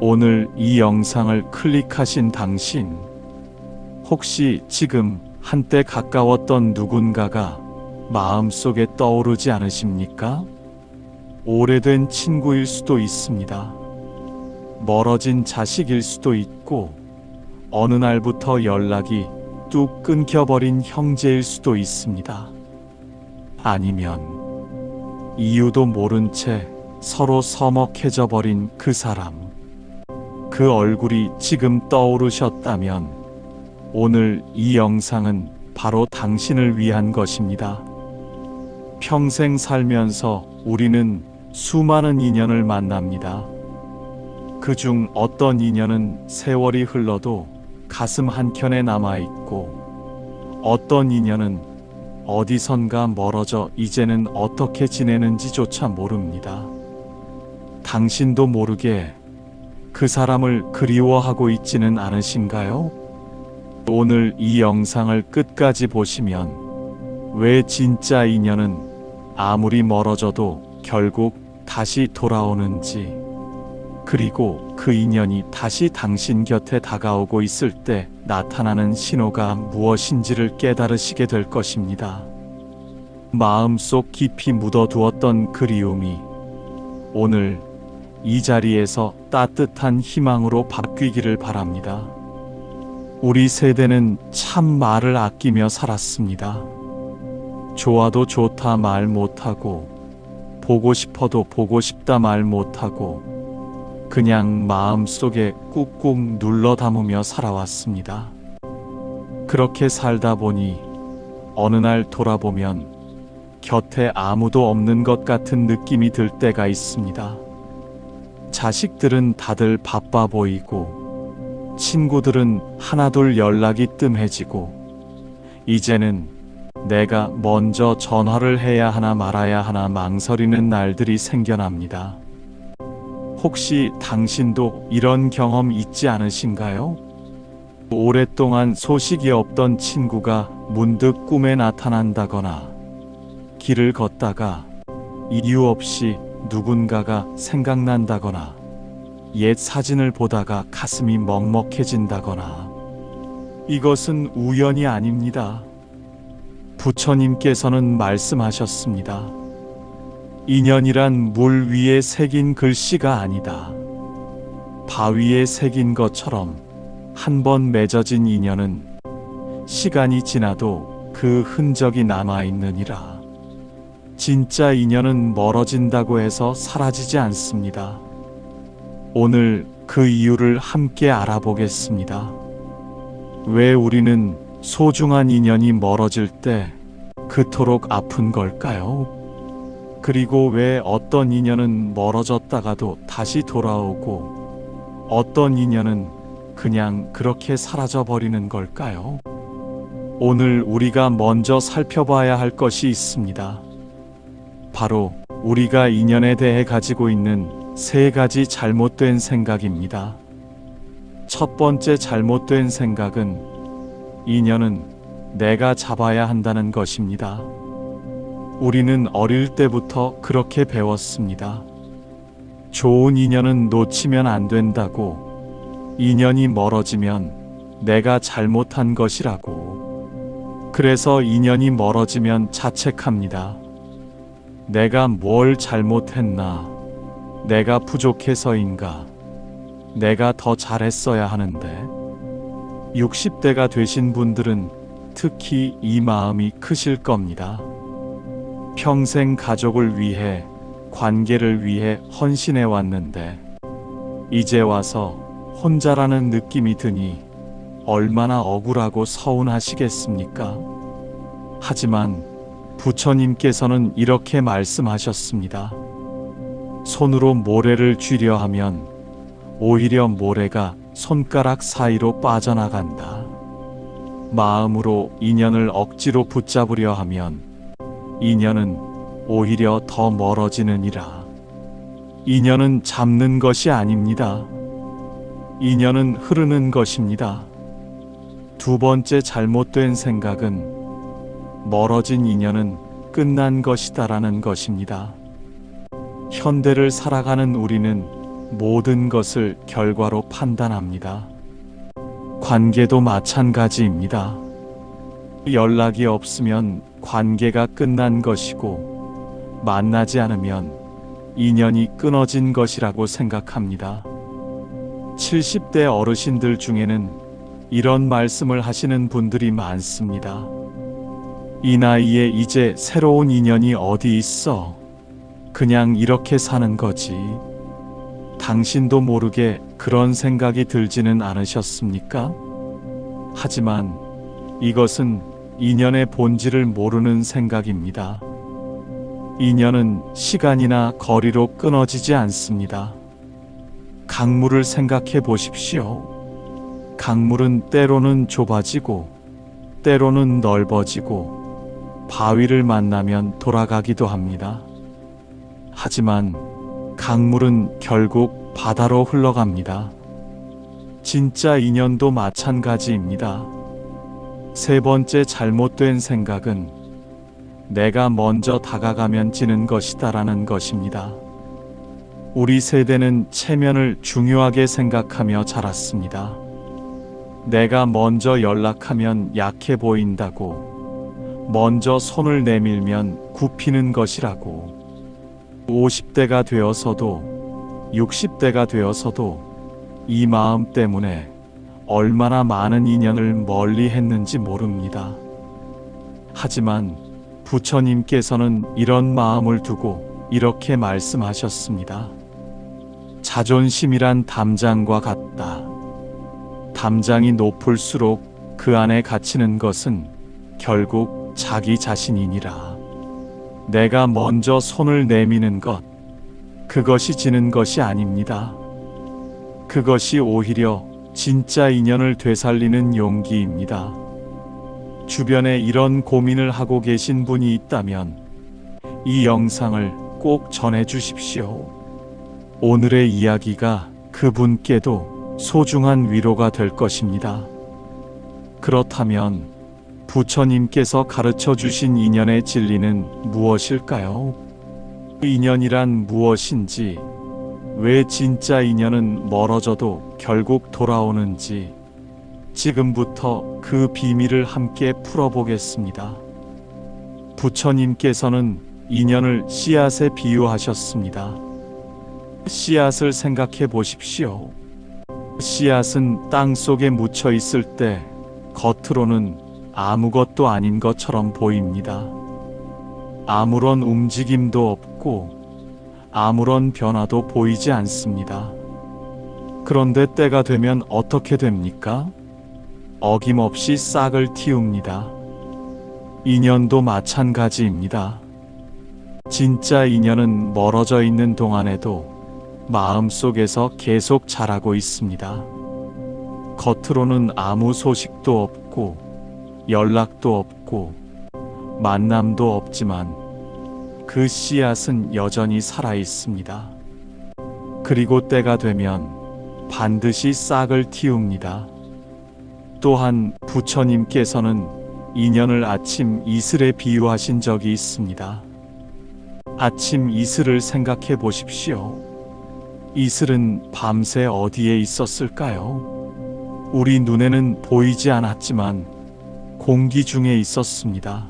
오늘 이 영상을 클릭하신 당신, 혹시 지금 한때 가까웠던 누군가가 마음속에 떠오르지 않으십니까? 오래된 친구일 수도 있습니다. 멀어진 자식일 수도 있고, 어느 날부터 연락이 뚝 끊겨버린 형제일 수도 있습니다. 아니면 이유도 모른 채 서로 서먹해져 버린 그 사람, 그 얼굴이 지금 떠오르셨다면 오늘 이 영상은 바로 당신을 위한 것입니다. 평생 살면서 우리는 수많은 인연을 만납니다. 그중 어떤 인연은 세월이 흘러도 가슴 한켠에 남아있고, 어떤 인연은 어디선가 멀어져 이제는 어떻게 지내는지조차 모릅니다. 당신도 모르게 그 사람을 그리워하고 있지는 않으신가요? 오늘 이 영상을 끝까지 보시면 왜 진짜 인연은 아무리 멀어져도 결국 다시 돌아오는지, 그리고 그 인연이 다시 당신 곁에 다가오고 있을 때 나타나는 신호가 무엇인지를 깨달으시게 될 것입니다. 마음속 깊이 묻어두었던 그리움이 오늘 이 자리에서 따뜻한 희망으로 바뀌기를 바랍니다. 우리 세대는 참 말을 아끼며 살았습니다. 좋아도 좋다 말 못하고, 보고 싶어도 보고 싶다 말 못하고, 그냥 마음속에 꾹꾹 눌러 담으며 살아왔습니다. 그렇게 살다 보니 어느 날 돌아보면 곁에 아무도 없는 것 같은 느낌이 들 때가 있습니다. 자식들은 다들 바빠 보이고, 친구들은 하나둘 연락이 뜸해지고, 이제는 내가 먼저 전화를 해야 하나 말아야 하나 망설이는 날들이 생겨납니다. 혹시 당신도 이런 경험 있지 않으신가요? 오랫동안 소식이 없던 친구가 문득 꿈에 나타난다거나, 길을 걷다가 이유 없이 누군가가 생각난다거나, 옛 사진을 보다가 가슴이 먹먹해진다거나. 이것은 우연이 아닙니다. 부처님께서는 말씀하셨습니다. 인연이란 물 위에 새긴 글씨가 아니다. 바위에 새긴 것처럼 한 번 맺어진 인연은 시간이 지나도 그 흔적이 남아있느니라. 진짜 인연은 멀어진다고 해서 사라지지 않습니다. 오늘 그 이유를 함께 알아보겠습니다. 왜 우리는 소중한 인연이 멀어질 때 그토록 아픈 걸까요? 그리고 왜 어떤 인연은 멀어졌다가도 다시 돌아오고, 어떤 인연은 그냥 그렇게 사라져 버리는 걸까요? 오늘 우리가 먼저 살펴봐야 할 것이 있습니다. 바로 우리가 인연에 대해 가지고 있는 세 가지 잘못된 생각입니다. 첫 번째 잘못된 생각은 인연은 내가 잡아야 한다는 것입니다. 우리는 어릴 때부터 그렇게 배웠습니다. 좋은 인연은 놓치면 안 된다고, 인연이 멀어지면 내가 잘못한 것이라고. 그래서 인연이 멀어지면 자책합니다. 내가 뭘 잘못했나? 내가 부족해서인가? 내가 더 잘했어야 하는데. 60대가 되신 분들은 특히 이 마음이 크실 겁니다. 평생 가족을 위해, 관계를 위해 헌신해 왔는데 이제 와서 혼자라는 느낌이 드니 얼마나 억울하고 서운하시겠습니까? 하지만 부처님께서는 이렇게 말씀하셨습니다. 손으로 모래를 쥐려 하면 오히려 모래가 손가락 사이로 빠져나간다. 마음으로 인연을 억지로 붙잡으려 하면 인연은 오히려 더 멀어지느니라. 인연은 잡는 것이 아닙니다. 인연은 흐르는 것입니다. 두 번째 잘못된 생각은 멀어진 인연은 끝난 것이다라는 것입니다. 현대를 살아가는 우리는 모든 것을 결과로 판단합니다. 관계도 마찬가지입니다. 연락이 없으면 관계가 끝난 것이고, 만나지 않으면 인연이 끊어진 것이라고 생각합니다. 70대 어르신들 중에는 이런 말씀을 하시는 분들이 많습니다. 이 나이에 이제 새로운 인연이 어디 있어? 그냥 이렇게 사는 거지. 당신도 모르게 그런 생각이 들지는 않으셨습니까? 하지만 이것은 인연의 본질을 모르는 생각입니다. 인연은 시간이나 거리로 끊어지지 않습니다. 강물을 생각해 보십시오. 강물은 때로는 좁아지고, 때로는 넓어지고, 바위를 만나면 돌아가기도 합니다. 하지만 강물은 결국 바다로 흘러갑니다. 진짜 인연도 마찬가지입니다. 세 번째 잘못된 생각은 내가 먼저 다가가면 지는 것이다라는 것입니다. 우리 세대는 체면을 중요하게 생각하며 자랐습니다. 내가 먼저 연락하면 약해 보인다고, 먼저 손을 내밀면 굽히는 것이라고, 50대가 되어서도 60대가 되어서도 이 마음 때문에 얼마나 많은 인연을 멀리 했는지 모릅니다. 하지만 부처님께서는 이런 마음을 두고 이렇게 말씀하셨습니다. 자존심이란 담장과 같다. 담장이 높을수록 그 안에 갇히는 것은 결국 자기 자신이니라. 내가 먼저 손을 내미는 것, 그것이 지는 것이 아닙니다. 그것이 오히려 진짜 인연을 되살리는 용기입니다. 주변에 이런 고민을 하고 계신 분이 있다면 이 영상을 꼭 전해 주십시오. 오늘의 이야기가 그분께도 소중한 위로가 될 것입니다. 그렇다면 부처님께서 가르쳐 주신 인연의 진리는 무엇일까요? 인연이란 무엇인지, 왜 진짜 인연은 멀어져도 결국 돌아오는지, 지금부터 그 비밀을 함께 풀어보겠습니다. 부처님께서는 인연을 씨앗에 비유하셨습니다. 씨앗을 생각해 보십시오. 씨앗은 땅 속에 묻혀 있을 때 겉으로는 아무것도 아닌 것처럼 보입니다. 아무런 움직임도 없고 아무런 변화도 보이지 않습니다. 그런데 때가 되면 어떻게 됩니까? 어김없이 싹을 틔웁니다. 인연도 마찬가지입니다. 진짜 인연은 멀어져 있는 동안에도 마음속에서 계속 자라고 있습니다. 겉으로는 아무 소식도 없고 연락도 없고 만남도 없지만 그 씨앗은 여전히 살아 있습니다. 그리고 때가 되면 반드시 싹을 틔웁니다. 또한 부처님께서는 인연을 아침 이슬에 비유하신 적이 있습니다. 아침 이슬을 생각해 보십시오. 이슬은 밤새 어디에 있었을까요? 우리 눈에는 보이지 않았지만 공기 중에 있었습니다.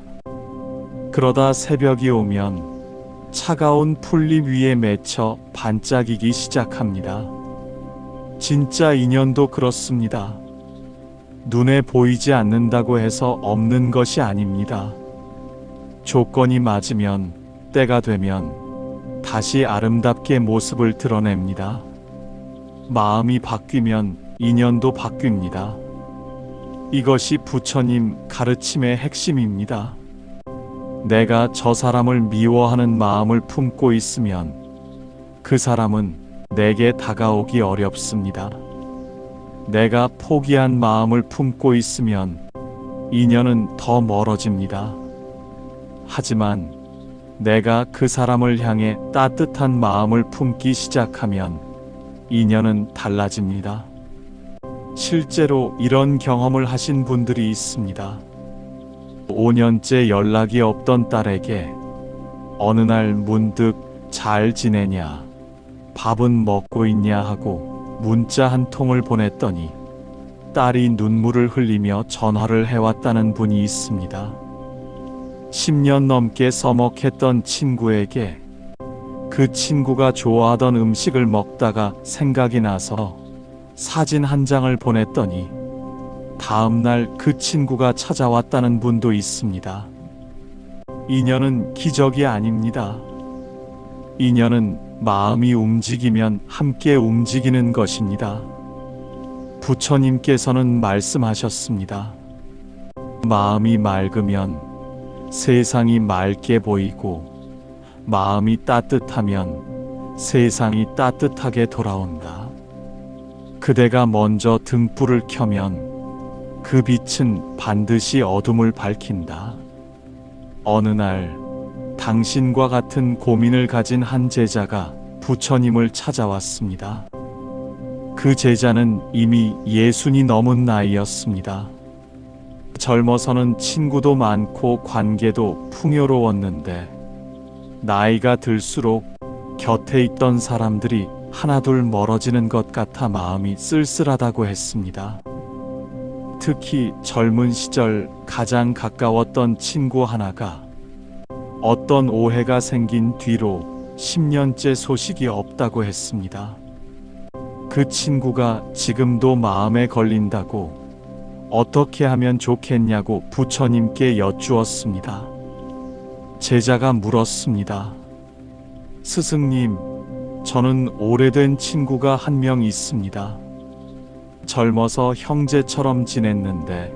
그러다 새벽이 오면 차가운 풀잎 위에 맺혀 반짝이기 시작합니다. 진짜 인연도 그렇습니다. 눈에 보이지 않는다고 해서 없는 것이 아닙니다. 조건이 맞으면, 때가 되면 다시 아름답게 모습을 드러냅니다. 마음이 바뀌면 인연도 바뀝니다. 이것이 부처님 가르침의 핵심입니다. 내가 저 사람을 미워하는 마음을 품고 있으면 그 사람은 내게 다가오기 어렵습니다. 내가 포기한 마음을 품고 있으면 인연은 더 멀어집니다. 하지만 내가 그 사람을 향해 따뜻한 마음을 품기 시작하면 인연은 달라집니다. 실제로 이런 경험을 하신 분들이 있습니다. 5년째 연락이 없던 딸에게 어느 날 문득 잘 지내냐, 밥은 먹고 있냐 하고 문자 한 통을 보냈더니 딸이 눈물을 흘리며 전화를 해왔다는 분이 있습니다. 10년 넘게 서먹했던 친구에게 그 친구가 좋아하던 음식을 먹다가 생각이 나서 사진 한 장을 보냈더니 다음날 그 친구가 찾아왔다는 분도 있습니다. 인연은 기적이 아닙니다. 인연은 마음이 움직이면 함께 움직이는 것입니다. 부처님께서는 말씀하셨습니다. 마음이 맑으면 세상이 맑게 보이고 마음이 따뜻하면 세상이 따뜻하게 돌아온다. 그대가 먼저 등불을 켜면 그 빛은 반드시 어둠을 밝힌다. 어느 날 당신과 같은 고민을 가진 한 제자가 부처님을 찾아왔습니다. 그 제자는 이미 60이 넘은 나이였습니다. 젊어서는 친구도 많고 관계도 풍요로웠는데 나이가 들수록 곁에 있던 사람들이 하나둘 멀어지는 것 같아 마음이 쓸쓸하다고 했습니다. 특히 젊은 시절 가장 가까웠던 친구 하나가 어떤 오해가 생긴 뒤로 10년째 소식이 없다고 했습니다. 그 친구가 지금도 마음에 걸린다고 어떻게 하면 좋겠냐고 부처님께 여쭈었습니다. 제자가 물었습니다. 스승님, 저는 오래된 친구가 한 명 있습니다. 젊어서 형제처럼 지냈는데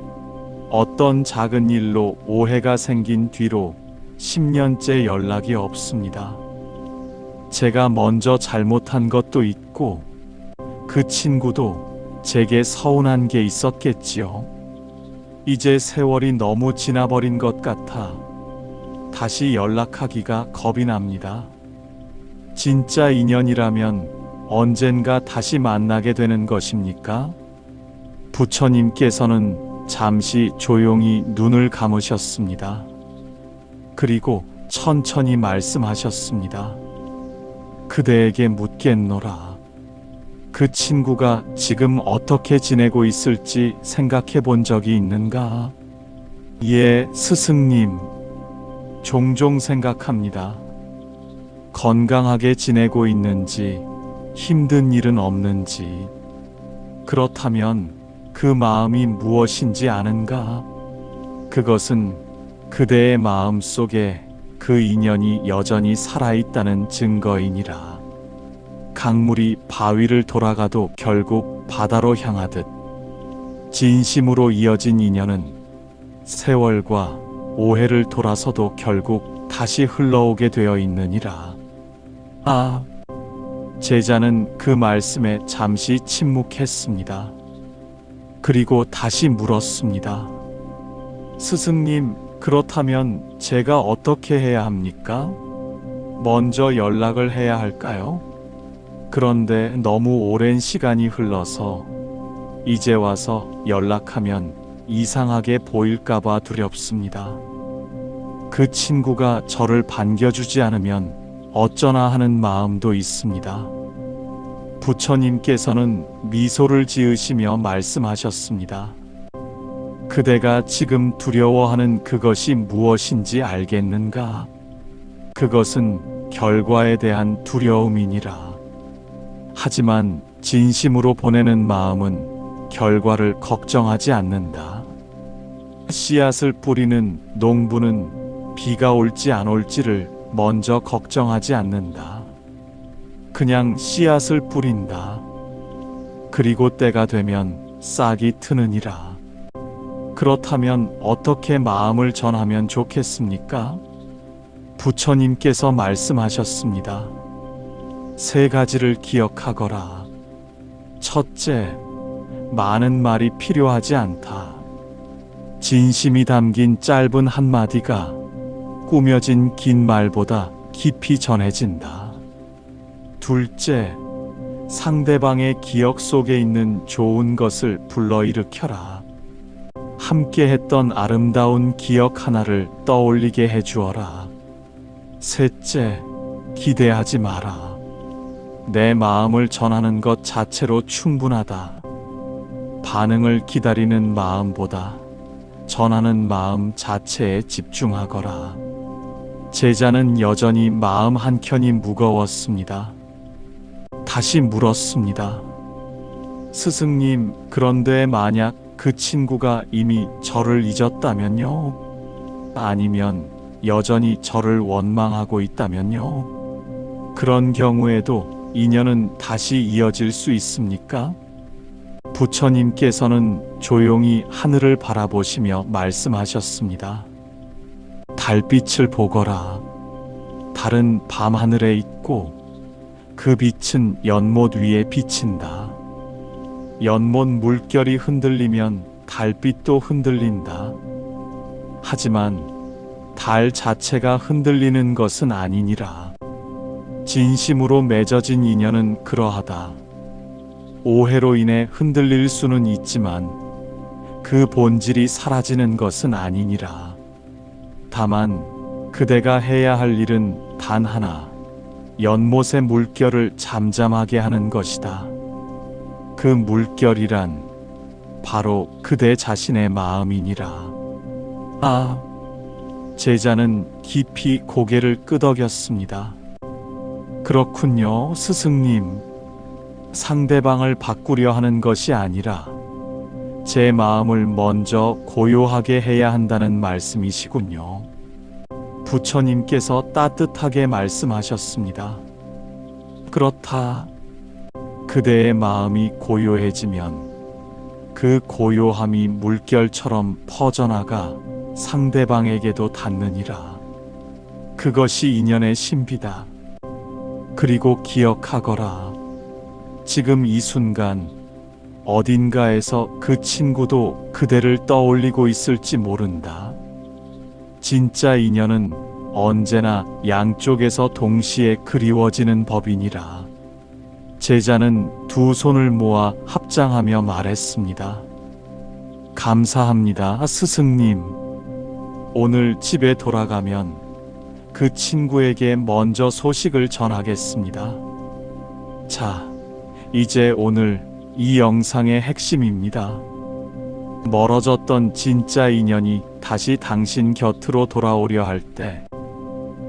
어떤 작은 일로 오해가 생긴 뒤로 10년째 연락이 없습니다. 제가 먼저 잘못한 것도 있고 그 친구도 제게 서운한 게 있었겠지요. 이제 세월이 너무 지나버린 것 같아 다시 연락하기가 겁이 납니다. 진짜 인연이라면 언젠가 다시 만나게 되는 것입니까? 부처님께서는 잠시 조용히 눈을 감으셨습니다. 그리고 천천히 말씀하셨습니다. 그대에게 묻겠노라. 그 친구가 지금 어떻게 지내고 있을지 생각해 본 적이 있는가? 예, 스승님. 종종 생각합니다. 건강하게 지내고 있는지, 힘든 일은 없는지, 그렇다면 그 마음이 무엇인지 아는가? 그것은 그대의 마음 속에 그 인연이 여전히 살아있다는 증거이니라. 강물이 바위를 돌아가도 결국 바다로 향하듯 진심으로 이어진 인연은 세월과 오해를 돌아서도 결국 다시 흘러오게 되어 있느니라. 제자는 그 말씀에 잠시 침묵했습니다. 그리고 다시 물었습니다. 스승님, 그렇다면 제가 어떻게 해야 합니까? 먼저 연락을 해야 할까요? 그런데 너무 오랜 시간이 흘러서 이제 와서 연락하면 이상하게 보일까봐 두렵습니다. 그 친구가 저를 반겨주지 않으면 어쩌나 하는 마음도 있습니다. 부처님께서는 미소를 지으시며 말씀하셨습니다. 그대가 지금 두려워하는 그것이 무엇인지 알겠는가? 그것은 결과에 대한 두려움이니라. 하지만 진심으로 보내는 마음은 결과를 걱정하지 않는다. 씨앗을 뿌리는 농부는 비가 올지 안 올지를 먼저 걱정하지 않는다. 그냥 씨앗을 뿌린다. 그리고 때가 되면 싹이 트느니라. 그렇다면 어떻게 마음을 전하면 좋겠습니까? 부처님께서 말씀하셨습니다. 3가지를 기억하거라. 첫째, 많은 말이 필요하지 않다. 진심이 담긴 짧은 한마디가 꾸며진 긴 말보다 깊이 전해진다. 둘째, 상대방의 기억 속에 있는 좋은 것을 불러일으켜라. 함께 했던 아름다운 기억 하나를 떠올리게 해주어라. 셋째, 기대하지 마라. 내 마음을 전하는 것 자체로 충분하다. 반응을 기다리는 마음보다 전하는 마음 자체에 집중하거라. 제자는 여전히 마음 한켠이 무거웠습니다. 다시 물었습니다. 스승님, 그런데 만약 그 친구가 이미 저를 잊었다면요? 아니면 여전히 저를 원망하고 있다면요? 그런 경우에도 인연은 다시 이어질 수 있습니까? 부처님께서는 조용히 하늘을 바라보시며 말씀하셨습니다. 달빛을 보거라. 달은 밤하늘에 있고 그 빛은 연못 위에 비친다. 연못 물결이 흔들리면 달빛도 흔들린다. 하지만 달 자체가 흔들리는 것은 아니니라. 진심으로 맺어진 인연은 그러하다. 오해로 인해 흔들릴 수는 있지만 그 본질이 사라지는 것은 아니니라. 다만 그대가 해야 할 일은 단 하나, 연못의 물결을 잠잠하게 하는 것이다. 그 물결이란 바로 그대 자신의 마음이니라. 아, 제자는 깊이 고개를 끄덕였습니다. 그렇군요, 스승님. 상대방을 바꾸려 하는 것이 아니라 제 마음을 먼저 고요하게 해야 한다는 말씀이시군요. 부처님께서 따뜻하게 말씀하셨습니다. 그렇다. 그대의 마음이 고요해지면 그 고요함이 물결처럼 퍼져나가 상대방에게도 닿느니라. 그것이 인연의 신비다. 그리고 기억하거라. 지금 이 순간 어딘가에서 그 친구도 그대를 떠올리고 있을지 모른다. 진짜 인연은 언제나 양쪽에서 동시에 그리워지는 법이니라. 제자는 두 손을 모아 합장하며 말했습니다. 감사합니다, 스승님. 오늘 집에 돌아가면 그 친구에게 먼저 소식을 전하겠습니다. 자, 이제 오늘 이 영상의 핵심입니다. 멀어졌던 진짜 인연이 다시 당신 곁으로 돌아오려 할 때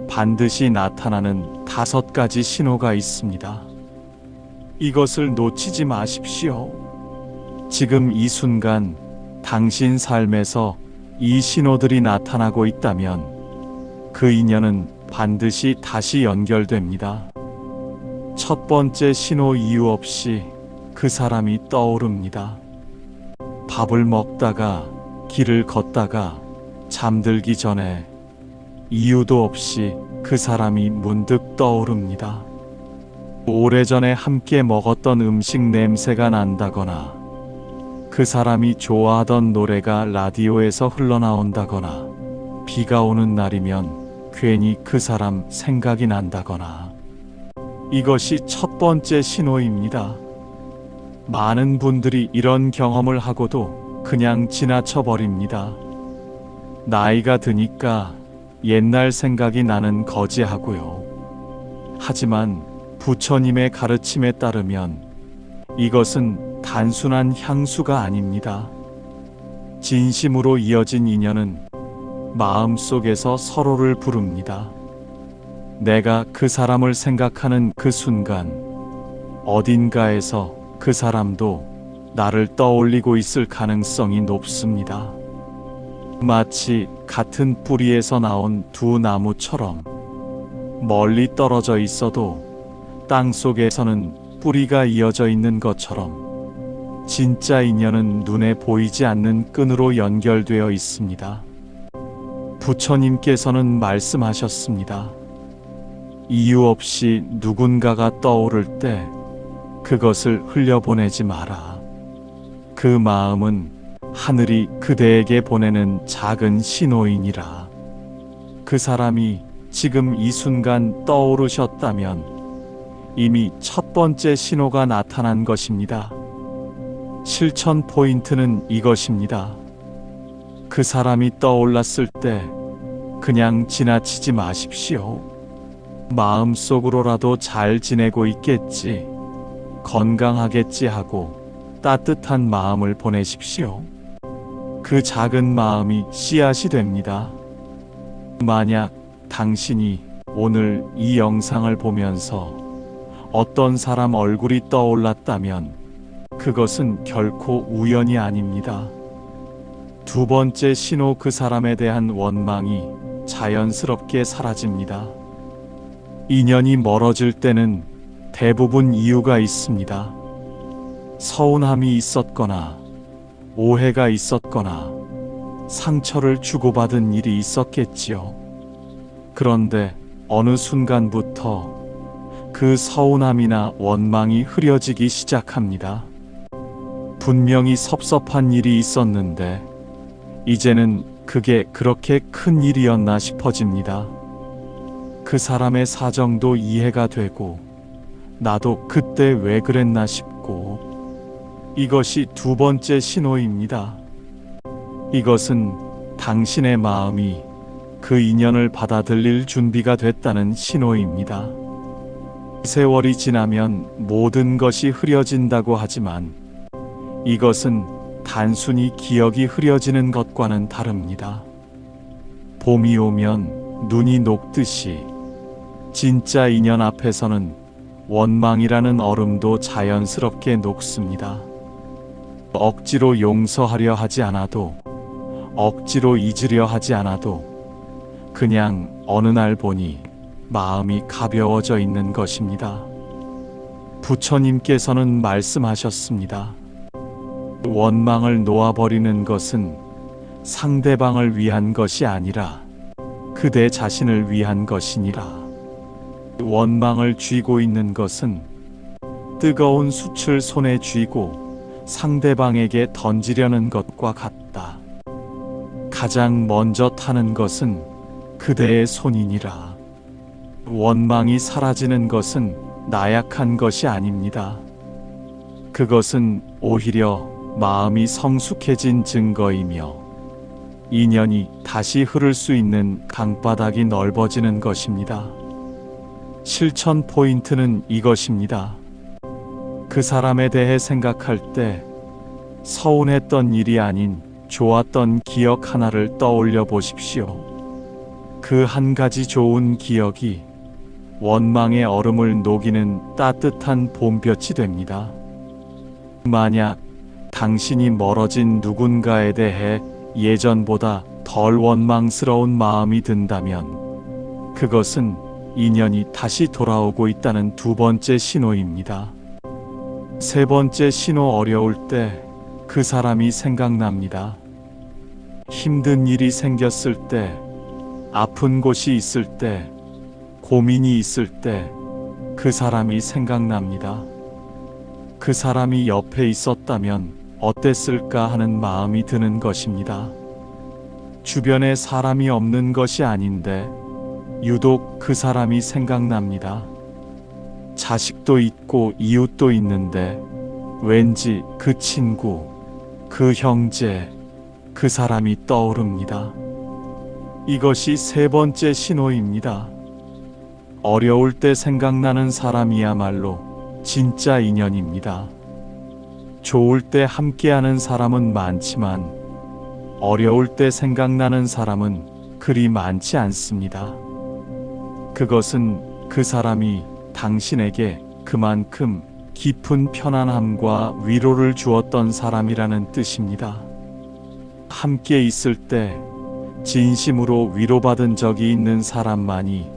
반드시 나타나는 5가지 신호가 있습니다. 이것을 놓치지 마십시오. 지금 이 순간 당신 삶에서 이 신호들이 나타나고 있다면 그 인연은 반드시 다시 연결됩니다. 첫 번째 신호, 이유 없이 그 사람이 떠오릅니다. 밥을 먹다가, 길을 걷다가, 잠들기 전에 이유도 없이 그 사람이 문득 떠오릅니다. 오래전에 함께 먹었던 음식 냄새가 난다거나, 그 사람이 좋아하던 노래가 라디오에서 흘러나온다거나, 비가 오는 날이면 괜히 그 사람 생각이 난다거나. 이것이 첫 번째 신호입니다. 많은 분들이 이런 경험을 하고도 그냥 지나쳐 버립니다. 나이가 드니까 옛날 생각이 나는 거지하고요. 하지만 부처님의 가르침에 따르면 이것은 단순한 향수가 아닙니다. 진심으로 이어진 인연은 마음속에서 서로를 부릅니다. 내가 그 사람을 생각하는 그 순간 어딘가에서 그 사람도 나를 떠올리고 있을 가능성이 높습니다. 마치 같은 뿌리에서 나온 두 나무처럼 멀리 떨어져 있어도 땅 속에서는 뿌리가 이어져 있는 것처럼 진짜 인연은 눈에 보이지 않는 끈으로 연결되어 있습니다. 부처님께서는 말씀하셨습니다. 이유 없이 누군가가 떠오를 때 그것을 흘려보내지 마라. 그 마음은 하늘이 그대에게 보내는 작은 신호이니라. 그 사람이 지금 이 순간 떠오르셨다면 이미 첫 번째 신호가 나타난 것입니다. 실천 포인트는 이것입니다. 그 사람이 떠올랐을 때 그냥 지나치지 마십시오. 마음속으로라도 잘 지내고 있겠지, 건강하겠지 하고 따뜻한 마음을 보내십시오. 그 작은 마음이 씨앗이 됩니다. 만약 당신이 오늘 이 영상을 보면서 어떤 사람 얼굴이 떠올랐다면 그것은 결코 우연이 아닙니다. 두 번째 신호, 그 사람에 대한 원망이 자연스럽게 사라집니다. 인연이 멀어질 때는 대부분 이유가 있습니다. 서운함이 있었거나 오해가 있었거나 상처를 주고받은 일이 있었겠지요. 그런데 어느 순간부터 그 서운함이나 원망이 흐려지기 시작합니다. 분명히 섭섭한 일이 있었는데 이제는 그게 그렇게 큰 일이었나 싶어집니다. 그 사람의 사정도 이해가 되고 나도 그때 왜 그랬나 싶고, 이것이 두 번째 신호입니다. 이것은 당신의 마음이 그 인연을 받아들일 준비가 됐다는 신호입니다. 세월이 지나면 모든 것이 흐려진다고 하지만 이것은 단순히 기억이 흐려지는 것과는 다릅니다. 봄이 오면 눈이 녹듯이 진짜 인연 앞에서는 원망이라는 얼음도 자연스럽게 녹습니다. 억지로 용서하려 하지 않아도, 억지로 잊으려 하지 않아도 그냥 어느 날 보니 마음이 가벼워져 있는 것입니다. 부처님께서는 말씀하셨습니다. 원망을 놓아버리는 것은 상대방을 위한 것이 아니라 그대 자신을 위한 것이니라. 원망을 쥐고 있는 것은 뜨거운 숯을 손에 쥐고 상대방에게 던지려는 것과 같다. 가장 먼저 타는 것은 그대의 손이니라. 원망이 사라지는 것은 나약한 것이 아닙니다. 그것은 오히려 마음이 성숙해진 증거이며 인연이 다시 흐를 수 있는 강바닥이 넓어지는 것입니다. 실천 포인트는 이것입니다. 그 사람에 대해 생각할 때 서운했던 일이 아닌 좋았던 기억 하나를 떠올려 보십시오. 그 한 가지 좋은 기억이 원망의 얼음을 녹이는 따뜻한 봄볕이 됩니다. 만약 당신이 멀어진 누군가에 대해 예전보다 덜 원망스러운 마음이 든다면 그것은 인연이 다시 돌아오고 있다는 두 번째 신호입니다. 세 번째 신호, 어려울 때 그 사람이 생각납니다. 힘든 일이 생겼을 때, 아픈 곳이 있을 때, 고민이 있을 때 그 사람이 생각납니다. 그 사람이 옆에 있었다면 어땠을까 하는 마음이 드는 것입니다. 주변에 사람이 없는 것이 아닌데 유독 그 사람이 생각납니다. 자식도 있고 이웃도 있는데 왠지 그 친구, 그 형제, 그 사람이 떠오릅니다. 이것이 세 번째 신호입니다. 어려울 때 생각나는 사람이야말로 진짜 인연입니다. 좋을 때 함께하는 사람은 많지만 어려울 때 생각나는 사람은 그리 많지 않습니다. 그것은 그 사람이 당신에게 그만큼 깊은 편안함과 위로를 주었던 사람이라는 뜻입니다. 함께 있을 때 진심으로 위로받은 적이 있는 사람만이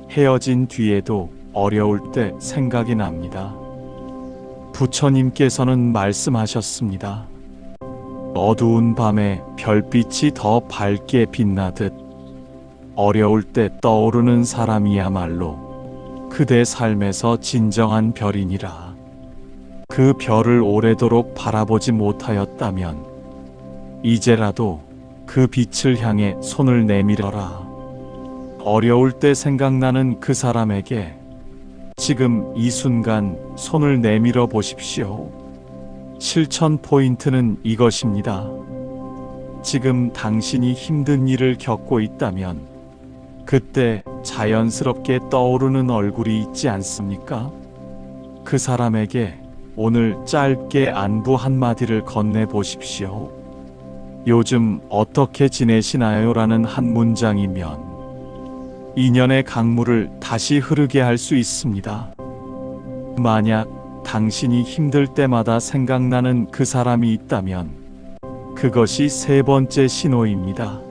헤어진 뒤에도 어려울 때 생각이 납니다. 부처님께서는 말씀하셨습니다. 어두운 밤에 별빛이 더 밝게 빛나듯 어려울 때 떠오르는 사람이야말로 그대 삶에서 진정한 별이니라. 그 별을 오래도록 바라보지 못하였다면 이제라도 그 빛을 향해 손을 내밀어라. 어려울 때 생각나는 그 사람에게 지금 이 순간 손을 내밀어 보십시오. 실천 포인트는 이것입니다. 지금 당신이 힘든 일을 겪고 있다면 그때 자연스럽게 떠오르는 얼굴이 있지 않습니까? 그 사람에게 오늘 짧게 안부 한마디를 건네보십시오. 요즘 어떻게 지내시나요? 라는 한 문장이면 인연의 강물을 다시 흐르게 할 수 있습니다. 만약 당신이 힘들 때마다 생각나는 그 사람이 있다면 그것이 세 번째 신호입니다.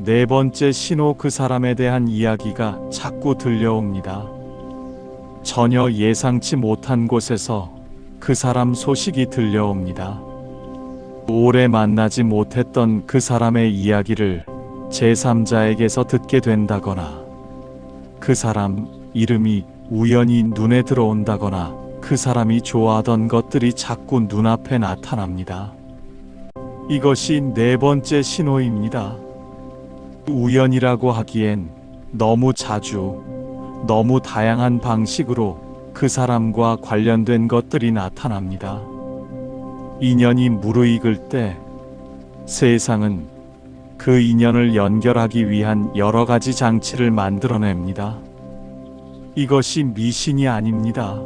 네 번째 신호, 그 사람에 대한 이야기가 자꾸 들려옵니다. 전혀 예상치 못한 곳에서 그 사람 소식이 들려옵니다. 오래 만나지 못했던 그 사람의 이야기를 제3자에게서 듣게 된다거나, 그 사람 이름이 우연히 눈에 들어온다거나, 그 사람이 좋아하던 것들이 자꾸 눈앞에 나타납니다. 이것이 네 번째 신호입니다. 우연이라고 하기엔 너무 자주, 너무 다양한 방식으로 그 사람과 관련된 것들이 나타납니다. 인연이 무르익을 때 세상은 그 인연을 연결하기 위한 여러 가지 장치를 만들어냅니다. 이것이 미신이 아닙니다.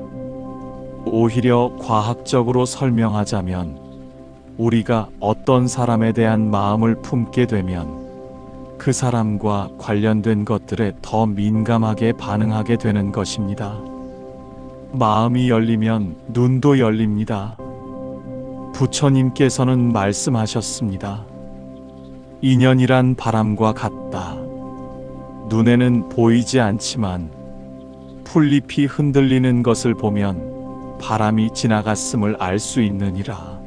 오히려 과학적으로 설명하자면 우리가 어떤 사람에 대한 마음을 품게 되면 그 사람과 관련된 것들에 더 민감하게 반응하게 되는 것입니다. 마음이 열리면 눈도 열립니다. 부처님께서는 말씀하셨습니다. 인연이란 바람과 같다. 눈에는 보이지 않지만 풀잎이 흔들리는 것을 보면 바람이 지나갔음을 알 수 있느니라.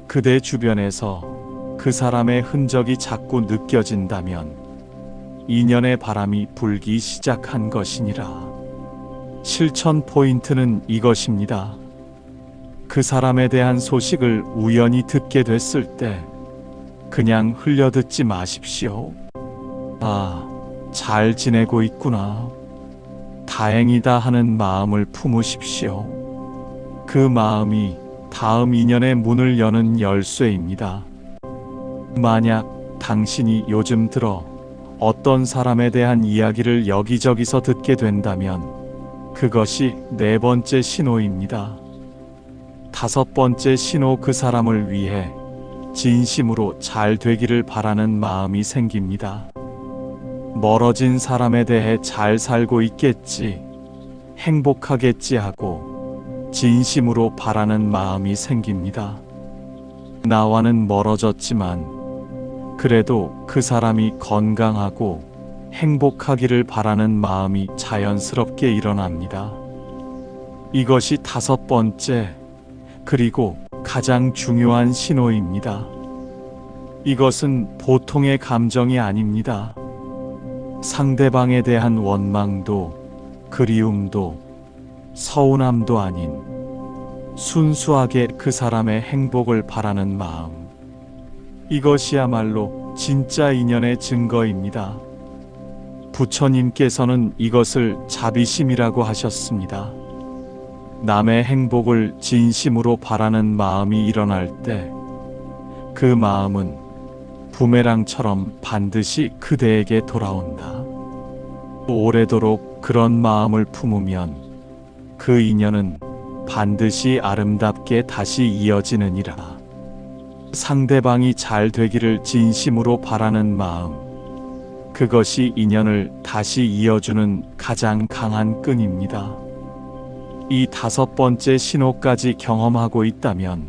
그대 주변에서 그 사람의 흔적이 자꾸 느껴진다면 인연의 바람이 불기 시작한 것이니라. 실천 포인트는 이것입니다. 그 사람에 대한 소식을 우연히 듣게 됐을 때 그냥 흘려듣지 마십시오. 아, 잘 지내고 있구나. 다행이다 하는 마음을 품으십시오. 그 마음이 다음 인연의 문을 여는 열쇠입니다. 만약 당신이 요즘 들어 어떤 사람에 대한 이야기를 여기저기서 듣게 된다면 그것이 네 번째 신호입니다. 다섯 번째 신호, 그 사람을 위해 진심으로 잘 되기를 바라는 마음이 생깁니다. 멀어진 사람에 대해 잘 살고 있겠지, 행복하겠지 하고 진심으로 바라는 마음이 생깁니다. 나와는 멀어졌지만 그래도 그 사람이 건강하고 행복하기를 바라는 마음이 자연스럽게 일어납니다. 이것이 다섯 번째, 그리고 가장 중요한 신호입니다. 이것은 보통의 감정이 아닙니다. 상대방에 대한 원망도, 그리움도, 서운함도 아닌 순수하게 그 사람의 행복을 바라는 마음. 이것이야말로 진짜 인연의 증거입니다. 부처님께서는 이것을 자비심이라고 하셨습니다. 남의 행복을 진심으로 바라는 마음이 일어날 때 그 마음은 부메랑처럼 반드시 그대에게 돌아온다. 오래도록 그런 마음을 품으면 그 인연은 반드시 아름답게 다시 이어지느니라. 상대방이 잘 되기를 진심으로 바라는 마음, 그것이 인연을 다시 이어주는 가장 강한 끈입니다. 이 다섯 번째 신호까지 경험하고 있다면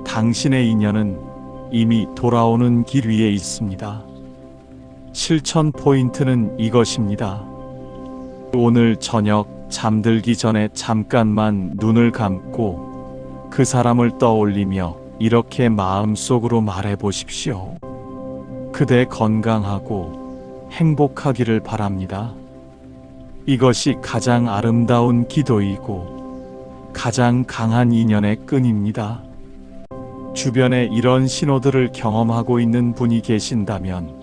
당신의 인연은 이미 돌아오는 길 위에 있습니다. 실천 포인트는 이것입니다. 오늘 저녁 잠들기 전에 잠깐만 눈을 감고 그 사람을 떠올리며 이렇게 마음속으로 말해 보십시오. 그대 건강하고 행복하기를 바랍니다. 이것이 가장 아름다운 기도이고 가장 강한 인연의 끈입니다. 주변에 이런 신호들을 경험하고 있는 분이 계신다면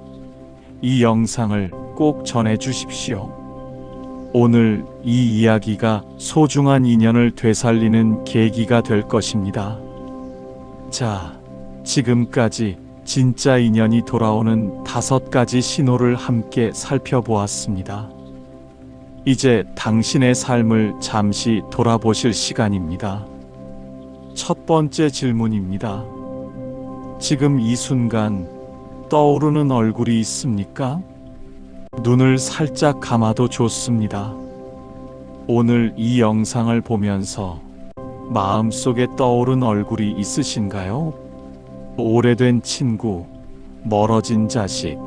이 영상을 꼭 전해 주십시오. 오늘 이 이야기가 소중한 인연을 되살리는 계기가 될 것입니다. 자, 지금까지 진짜 인연이 돌아오는 5가지 신호를 함께 살펴보았습니다. 이제 당신의 삶을 잠시 돌아보실 시간입니다. 첫 번째 질문입니다. 지금 이 순간 떠오르는 얼굴이 있습니까? 눈을 살짝 감아도 좋습니다. 오늘 이 영상을 보면서 마음속에 떠오른 얼굴이 있으신가요? 오래된 친구, 멀어진 자식,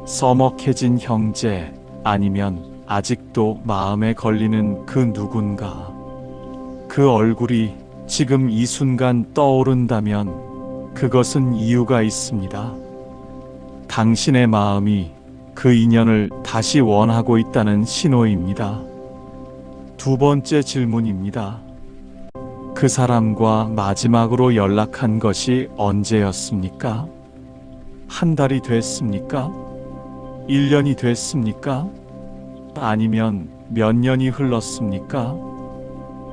서먹해진 형제, 아니면 아직도 마음에 걸리는 그 누군가. 그 얼굴이 지금 이 순간 떠오른다면 그것은 이유가 있습니다. 당신의 마음이 그 인연을 다시 원하고 있다는 신호입니다. 두 번째 질문입니다. 그 사람과 마지막으로 연락한 것이 언제였습니까? 한 달이 됐습니까? 1년이 됐습니까? 아니면 몇 년이 흘렀습니까?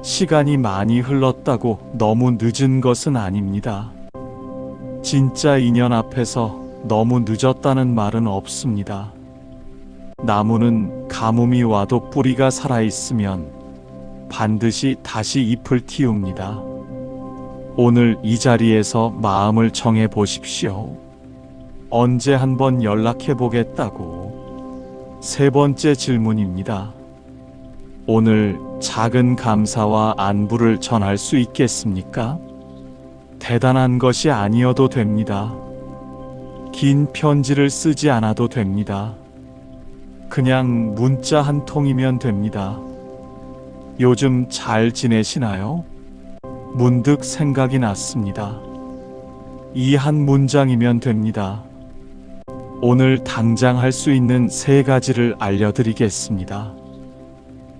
시간이 많이 흘렀다고 너무 늦은 것은 아닙니다. 진짜 인연 앞에서 너무 늦었다는 말은 없습니다. 나무는 가뭄이 와도 뿌리가 살아있으면 반드시 다시 잎을 틔웁니다. 오늘 이 자리에서 마음을 정해 보십시오. 언제 한번 연락해 보겠다고. 세 번째 질문입니다. 오늘 작은 감사와 안부를 전할 수 있겠습니까? 대단한 것이 아니어도 됩니다. 긴 편지를 쓰지 않아도 됩니다. 그냥 문자 한 통이면 됩니다. 요즘 잘 지내시나요? 문득 생각이 났습니다. 이 한 문장이면 됩니다. 오늘 당장 할 수 있는 3가지를 알려드리겠습니다.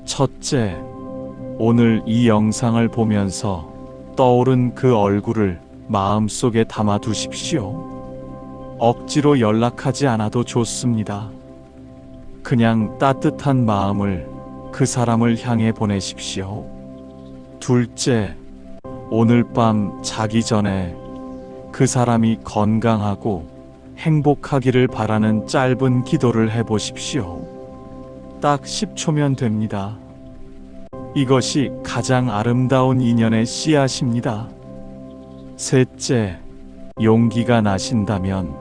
첫째, 오늘 이 영상을 보면서 떠오른 그 얼굴을 마음속에 담아 두십시오. 억지로 연락하지 않아도 좋습니다. 그냥 따뜻한 마음을 그 사람을 향해 보내십시오. 둘째, 오늘 밤 자기 전에 그 사람이 건강하고 행복하기를 바라는 짧은 기도를 해보십시오. 딱 10초면 됩니다. 이것이 가장 아름다운 인연의 씨앗입니다. 셋째, 용기가 나신다면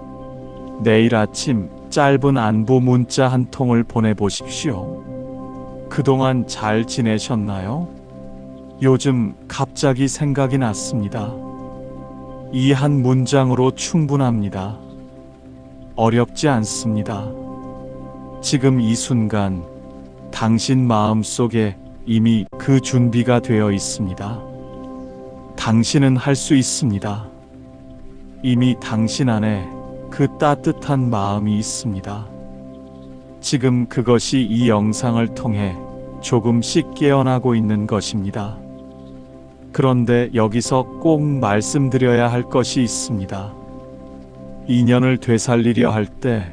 내일 아침 짧은 안부 문자 한 통을 보내보십시오. 그동안 잘 지내셨나요? 요즘 갑자기 생각이 났습니다. 이 한 문장으로 충분합니다. 어렵지 않습니다. 지금 이 순간 당신 마음 속에 이미 그 준비가 되어 있습니다. 당신은 할 수 있습니다. 이미 당신 안에 그 따뜻한 마음이 있습니다. 지금 그것이 이 영상을 통해 조금씩 깨어나고 있는 것입니다. 그런데 여기서 꼭 말씀드려야 할 것이 있습니다. 인연을 되살리려 할 때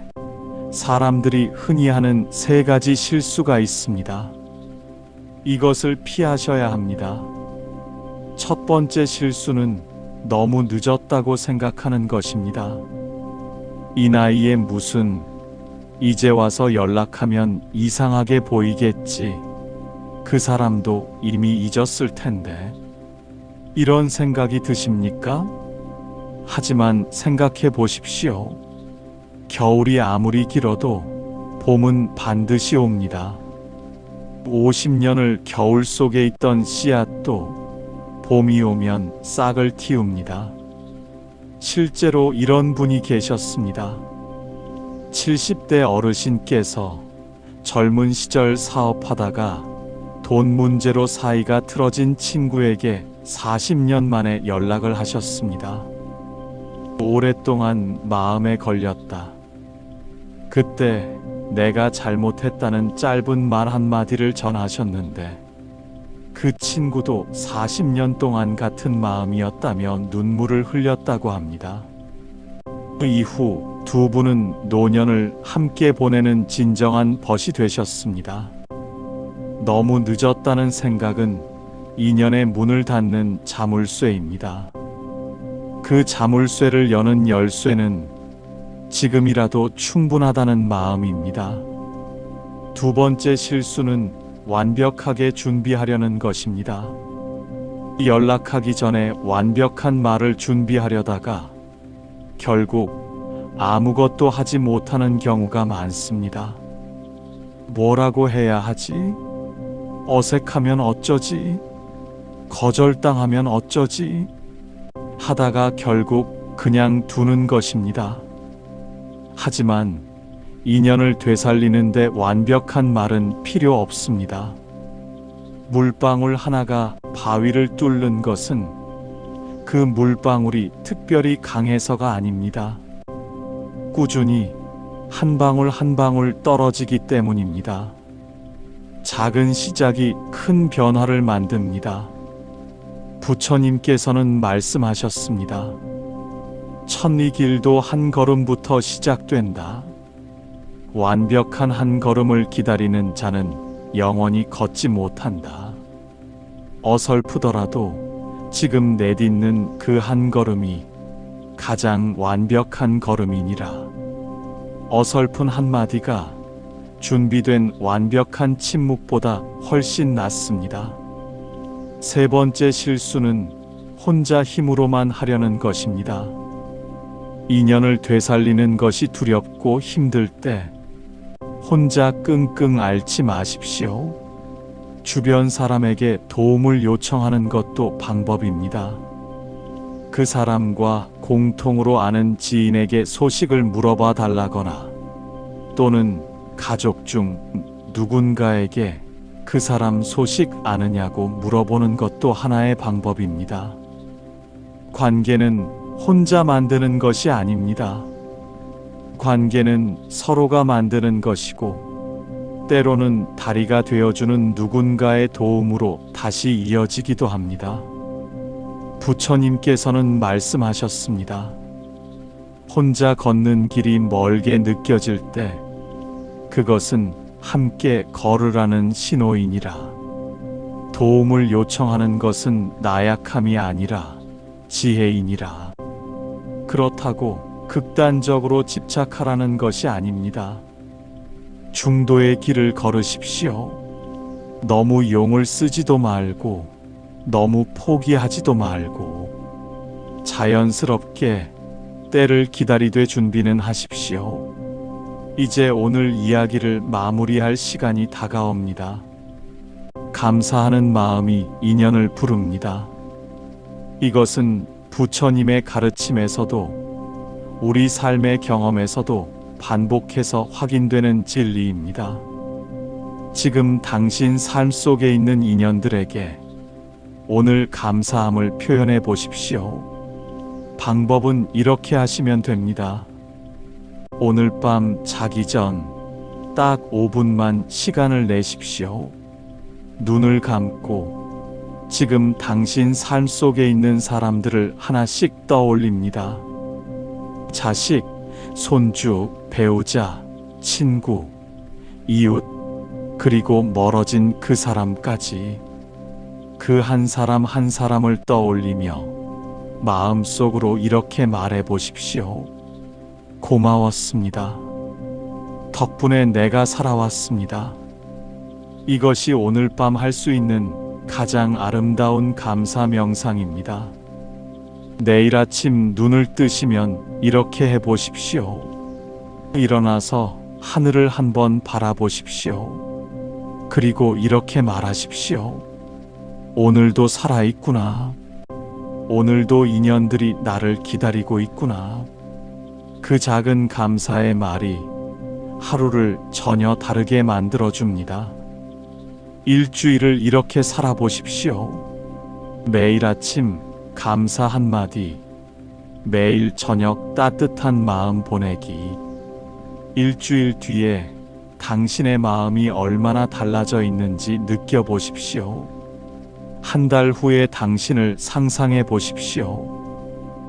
사람들이 흔히 하는 3가지 실수가 있습니다. 이것을 피하셔야 합니다. 첫 번째 실수는 너무 늦었다고 생각하는 것입니다. 이 나이에 무슨 이제 와서 연락하면 이상하게 보이겠지. 그 사람도 이미 잊었을 텐데. 이런 생각이 드십니까? 하지만 생각해 보십시오. 겨울이 아무리 길어도 봄은 반드시 옵니다. 50년을 겨울 속에 있던 씨앗도 봄이 오면 싹을 틔웁니다. 실제로 이런 분이 계셨습니다. 70대 어르신께서 젊은 시절 사업하다가 돈 문제로 사이가 틀어진 친구에게 40년 만에 연락을 하셨습니다. 오랫동안 마음에 걸렸다. 그때 내가 잘못했다는 짧은 말 한마디를 전하셨는데 그 친구도 40년 동안 같은 마음이었다며 눈물을 흘렸다고 합니다. 그 이후 두 분은 노년을 함께 보내는 진정한 벗이 되셨습니다. 너무 늦었다는 생각은 인연의 문을 닫는 자물쇠입니다. 그 자물쇠를 여는 열쇠는 지금이라도 충분하다는 마음입니다. 두 번째 실수는 완벽하게 준비하려는 것입니다. 연락하기 전에 완벽한 말을 준비하려다가 결국 아무것도 하지 못하는 경우가 많습니다. 뭐라고 해야 하지? 어색하면 어쩌지? 거절당하면 어쩌지? 하다가 결국 그냥 두는 것입니다. 하지만 인연을 되살리는데 완벽한 말은 필요 없습니다. 물방울 하나가 바위를 뚫는 것은 그 물방울이 특별히 강해서가 아닙니다. 꾸준히 한 방울 한 방울 떨어지기 때문입니다. 작은 시작이 큰 변화를 만듭니다. 부처님께서는 말씀하셨습니다. 천리 길도 한 걸음부터 시작된다. 완벽한 한 걸음을 기다리는 자는 영원히 걷지 못한다. 어설프더라도 지금 내딛는 그 한 걸음이 가장 완벽한 걸음이니라. 어설픈 한마디가 준비된 완벽한 침묵보다 훨씬 낫습니다. 세 번째 실수는 혼자 힘으로만 하려는 것입니다. 인연을 되살리는 것이 두렵고 힘들 때 혼자 끙끙 앓지 마십시오. 주변 사람에게 도움을 요청하는 것도 방법입니다. 그 사람과 공통으로 아는 지인에게 소식을 물어봐 달라거나 또는 가족 중 누군가에게 그 사람 소식 아느냐고 물어보는 것도 하나의 방법입니다. 관계는 혼자 만드는 것이 아닙니다. 관계는 서로가 만드는 것이고 때로는 다리가 되어주는 누군가의 도움으로 다시 이어지기도 합니다. 부처님께서는 말씀하셨습니다. 혼자 걷는 길이 멀게 느껴질 때 그것은 함께 걸으라는 신호이니라. 도움을 요청하는 것은 나약함이 아니라 지혜이니라. 그렇다고 극단적으로 집착하라는 것이 아닙니다. 중도의 길을 걸으십시오. 너무 용을 쓰지도 말고 너무 포기하지도 말고 자연스럽게 때를 기다리되 준비는 하십시오. 이제 오늘 이야기를 마무리할 시간이 다가옵니다. 감사하는 마음이 인연을 부릅니다. 이것은 부처님의 가르침에서도 우리 삶의 경험에서도 반복해서 확인되는 진리입니다. 지금 당신 삶 속에 있는 인연들에게 오늘 감사함을 표현해 보십시오. 방법은 이렇게 하시면 됩니다. 오늘 밤 자기 전 딱 5분만 시간을 내십시오. 눈을 감고 지금 당신 삶 속에 있는 사람들을 하나씩 떠올립니다. 자식, 손주, 배우자, 친구, 이웃, 그리고 멀어진 그 사람까지 그 한 사람 한 사람을 떠올리며 마음속으로 이렇게 말해 보십시오. 고마웠습니다. 덕분에 내가 살아왔습니다. 이것이 오늘 밤 할 수 있는 가장 아름다운 감사 명상입니다. 내일 아침 눈을 뜨시면 이렇게 해보십시오. 일어나서 하늘을 한번 바라보십시오. 그리고 이렇게 말하십시오. 오늘도 살아있구나. 오늘도 인연들이 나를 기다리고 있구나. 그 작은 감사의 말이 하루를 전혀 다르게 만들어줍니다. 일주일을 이렇게 살아보십시오. 매일 아침 감사 한마디, 매일 저녁 따뜻한 마음 보내기. 일주일 뒤에 당신의 마음이 얼마나 달라져 있는지 느껴보십시오. 한 달 후에 당신을 상상해 보십시오.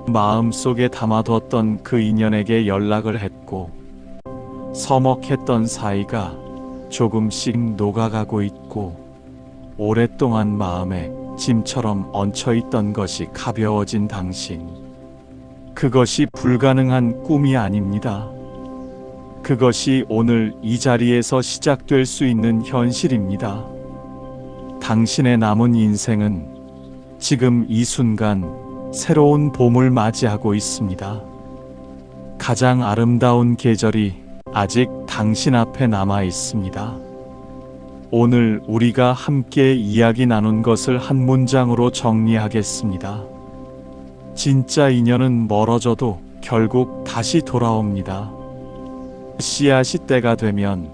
마음속에 담아뒀던 그 인연에게 연락을 했고 서먹했던 사이가 조금씩 녹아가고 있고 오랫동안 마음에 짐처럼 얹혀있던 것이 가벼워진 당신. 그것이 불가능한 꿈이 아닙니다. 그것이 오늘 이 자리에서 시작될 수 있는 현실입니다. 당신의 남은 인생은 지금 이 순간 새로운 봄을 맞이하고 있습니다. 가장 아름다운 계절이 아직 당신 앞에 남아 있습니다. 오늘 우리가 함께 이야기 나눈 것을 한 문장으로 정리하겠습니다. 진짜 인연은 멀어져도 결국 다시 돌아옵니다. 씨앗이 때가 되면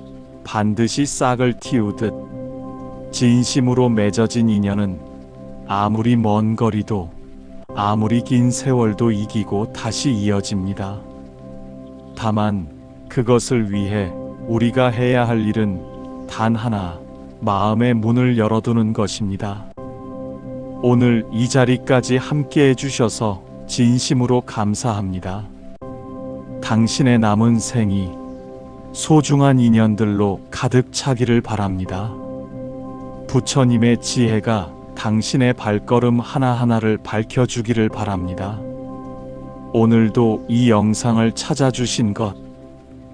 반드시 싹을 틔우듯 진심으로 맺어진 인연은 아무리 먼 거리도 아무리 긴 세월도 이기고 다시 이어집니다. 다만 그것을 위해 우리가 해야 할 일은 단 하나, 마음의 문을 열어두는 것입니다. 오늘 이 자리까지 함께 해주셔서 진심으로 감사합니다. 당신의 남은 생이 소중한 인연들로 가득 차기를 바랍니다. 부처님의 지혜가 당신의 발걸음 하나하나를 밝혀주기를 바랍니다. 오늘도 이 영상을 찾아주신 것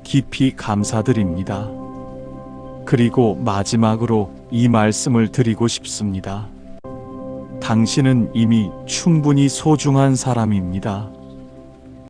깊이 감사드립니다. 그리고 마지막으로 이 말씀을 드리고 싶습니다. 당신은 이미 충분히 소중한 사람입니다.